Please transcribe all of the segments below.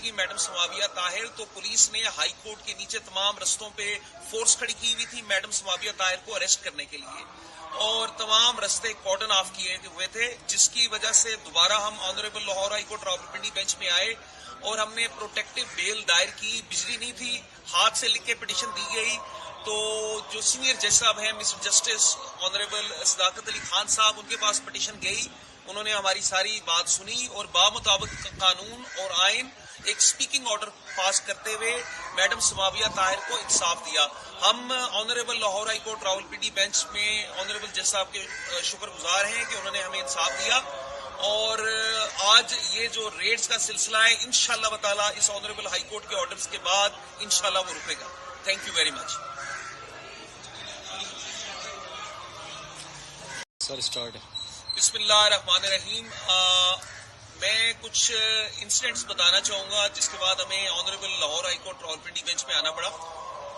थी मैडम समाविया ताहिर, तो पुलिस ने हाई कोर्ट के नीचे तमाम रस्तों पे फोर्स खड़ी की हुई थी मैडम समाविया ताहिर को अरेस्ट करने के लिए, और तमाम रस्ते कॉर्डन ऑफ किए हुए थे, जिसकी वजह से दोबारा हम honourable Lahore high court Rawalpindi bench में आए और हमने प्रोटेक्टिव बेल दायर की। बिजली नहीं थी, हाथ से लिख के पिटीशन दी गई, तो जो सीनियर जज साहब हैं मिस्टर जस्टिस ऑनरेबल सदाकत अली खान साहब, उनके पास पिटीशन गई। उन्होंने हमारी सारी बात सुनी और बामुताबिक कानून और आइन एक स्पीकिंग ऑर्डर पास करते हुए मैडम समाविया ताहिर को इंसाफ दिया। हम honourable Lahore high court Rawalpindi bench में ऑनरेबल जज साहब के शुक्रगुजार हैं कि उन्होंने हमें इंसाफ दिया, और आज ये जो रेड्स का सिलसिला है इंशाअल्लाह ताला इस ऑनरेबल हाई कोर्ट के ऑर्डर्स के बाद इंशाअल्लाह वो रुकेगा। Thank you very much. Sir start. बिस्मिल्लाहिर्रहमानिर्रहीम। मैं कुछ इंसिडेंट्स बताना चाहूँगा जिसके बाद हमें honourable Lahore high court Rawalpindi bench में आना पड़ा।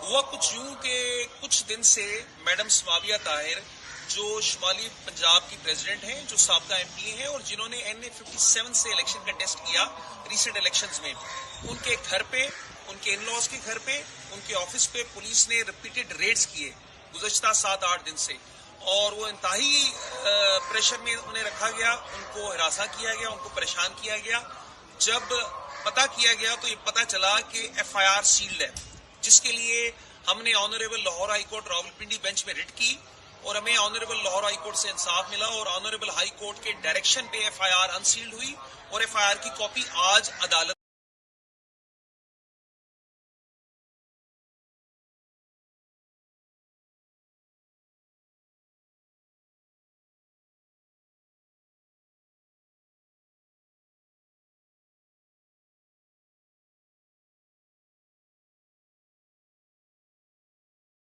हुआ कुछ यूँ कि कुछ दिन से मैडम समाविया ताहिर जो शुमाली पंजाब की प्रेसिडेंट हैं, जो साबका एमपी हैं और जिन्होंने NA 57 से इलेक्शन कंटेस्ट किया रीसेंट इलेक्शंस में, उनके घर पे, उनके इन लॉज के घर पे, उनके ऑफिस पे पुलिस ने रिपीटेड रेड्स किए गुज़श्ता 7-8 दिन से, और वो इंतहाई प्रेशर में उन्हें रखा गया, उनको हिरासा किया गया, उनको परेशान किया गया। जब पता किया गया तो ये पता चला कि FIR सील्ड है, जिसके लिए हमने honourable Lahore high court Rawalpindi bench में रिट की और हमें ऑनरेबल लाहौर हाई कोर्ट से इंसाफ मिला, और ऑनरेबल हाई कोर्ट के डायरेक्शन पे FIR अनसील्ड हुई और FIR की कॉपी आज अदालत